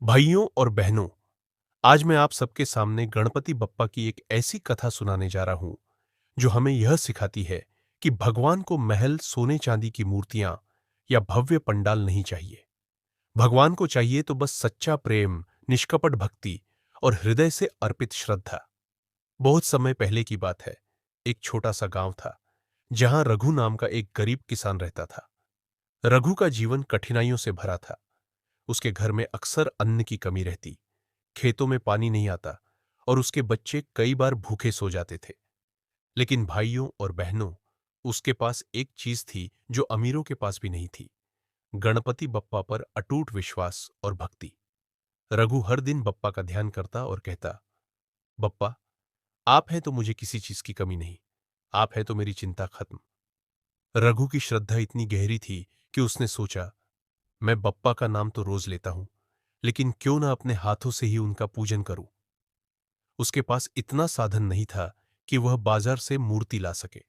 भाइयों और बहनों, आज मैं आप सबके सामने गणपति बप्पा की एक ऐसी कथा सुनाने जा रहा हूं जो हमें यह सिखाती है कि भगवान को महल, सोने चांदी की मूर्तियां या भव्य पंडाल नहीं चाहिए। भगवान को चाहिए तो बस सच्चा प्रेम, निष्कपट भक्ति और हृदय से अर्पित श्रद्धा। बहुत समय पहले की बात है। एक छोटा सा गांव था जहां रघु नाम का एक गरीब किसान रहता था। रघु का जीवन कठिनाइयों से भरा था। उसके घर में अक्सर अन्न की कमी रहती, खेतों में पानी नहीं आता और उसके बच्चे कई बार भूखे सो जाते थे। लेकिन भाइयों और बहनों, उसके पास एक चीज थी जो अमीरों के पास भी नहीं थी। गणपति बप्पा पर अटूट विश्वास और भक्ति। रघु हर दिन बप्पा का ध्यान करता और कहता, बप्पा, आप हैं तो मुझे किसी चीज की कमी नहीं। आप हैं तो मेरी चिंता खत्म। रघु की श्रद्धा इतनी गहरी थी कि उसने सोचा, मैं बप्पा का नाम तो रोज लेता हूं, लेकिन क्यों ना अपने हाथों से ही उनका पूजन करूं। उसके पास इतना साधन नहीं था कि वह बाजार से मूर्ति ला सके।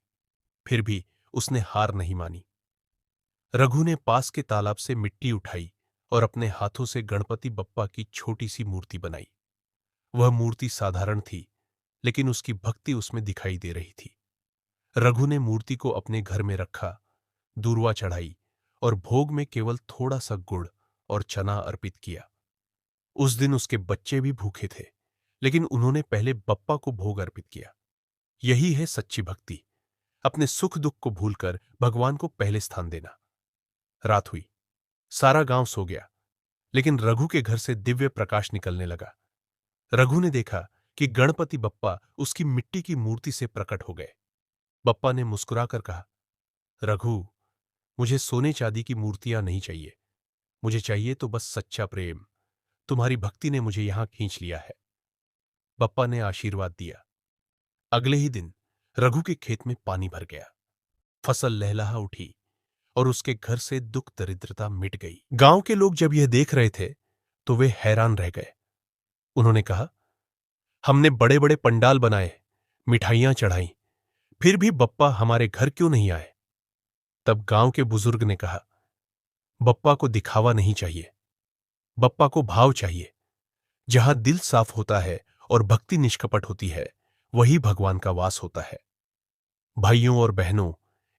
फिर भी उसने हार नहीं मानी। रघु ने पास के तालाब से मिट्टी उठाई और अपने हाथों से गणपति बप्पा की छोटी सी मूर्ति बनाई। वह मूर्ति साधारण थी, लेकिन उसकी भक्ति उसमें दिखाई दे रही थी। रघु ने मूर्ति को अपने घर में रखा, दूर्वा चढ़ाई और भोग में केवल थोड़ा सा गुड़ और चना अर्पित किया। उस दिन उसके बच्चे भी भूखे थे, लेकिन उन्होंने पहले बप्पा को भोग अर्पित किया। यही है सच्ची भक्ति, अपने सुख दुख को भूलकर भगवान को पहले स्थान देना। रात हुई, सारा गांव सो गया, लेकिन रघु के घर से दिव्य प्रकाश निकलने लगा। रघु ने देखा कि गणपति बप्पा उसकी मिट्टी की मूर्ति से प्रकट हो गए। बप्पा ने मुस्कुराकर कहा, रघु, मुझे सोने चांदी की मूर्तियां नहीं चाहिए। मुझे चाहिए तो बस सच्चा प्रेम। तुम्हारी भक्ति ने मुझे यहां खींच लिया है। बप्पा ने आशीर्वाद दिया। अगले ही दिन रघु के खेत में पानी भर गया। फसल लहलहा उठी और उसके घर से दुख दरिद्रता मिट गई। गांव के लोग जब यह देख रहे थे तो वे हैरान रह गए। उन्होंने कहा, हमने बड़े बड़े पंडाल बनाए, मिठाइयां चढ़ाई, फिर भी बप्पा हमारे घर क्यों नहीं आए। तब गांव के बुजुर्ग ने कहा, बप्पा को दिखावा नहीं चाहिए, बप्पा को भाव चाहिए। जहां दिल साफ होता है और भक्ति निष्कपट होती है, वही भगवान का वास होता है। भाइयों और बहनों,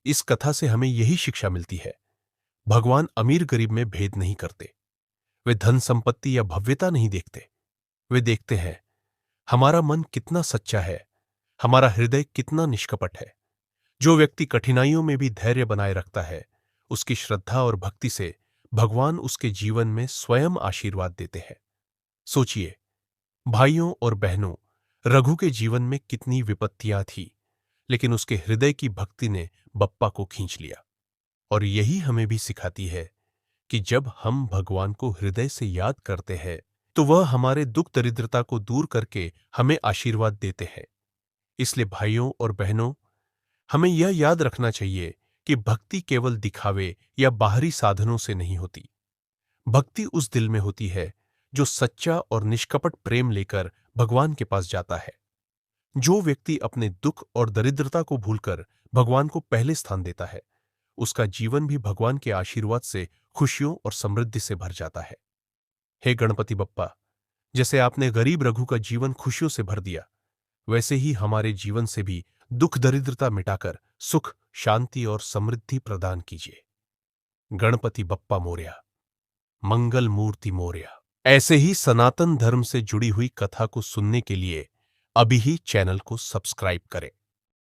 इस कथा से हमें यही शिक्षा मिलती है। भगवान अमीर गरीब में भेद नहीं करते। वे धन संपत्ति या भव्यता नहीं देखते। वे देखते हैं हमारा मन कितना सच्चा है, हमारा हृदय कितना निष्कपट है। जो व्यक्ति कठिनाइयों में भी धैर्य बनाए रखता है, उसकी श्रद्धा और भक्ति से भगवान उसके जीवन में स्वयं आशीर्वाद देते हैं। सोचिए, भाइयों और बहनों, रघु के जीवन में कितनी विपत्तियां थी, लेकिन उसके हृदय की भक्ति ने बप्पा को खींच लिया। और यही हमें भी सिखाती है कि जब हम भगवान को हृदय से याद करते हैं तो वह हमारे दुख दरिद्रता को दूर करके हमें आशीर्वाद देते हैं। इसलिए भाइयों और बहनों, हमें यह याद रखना चाहिए कि भक्ति केवल दिखावे या बाहरी साधनों से नहीं होती। भक्ति उस दिल में होती है जो सच्चा और निष्कपट प्रेम लेकर भगवान के पास जाता है। जो व्यक्ति अपने दुख और दरिद्रता को भूलकर भगवान को पहले स्थान देता है, उसका जीवन भी भगवान के आशीर्वाद से खुशियों और समृद्धि से भर जाता है। हे गणपति बप्पा, जैसे आपने गरीब रघु का जीवन खुशियों से भर दिया, वैसे ही हमारे जीवन से भी दुख दरिद्रता मिटाकर सुख, शांति और समृद्धि प्रदान कीजिए। गणपति बप्पा मोरया, मंगल मूर्ति मोरया। ऐसे ही सनातन धर्म से जुड़ी हुई कथा को सुनने के लिए अभी ही चैनल को सब्सक्राइब करें।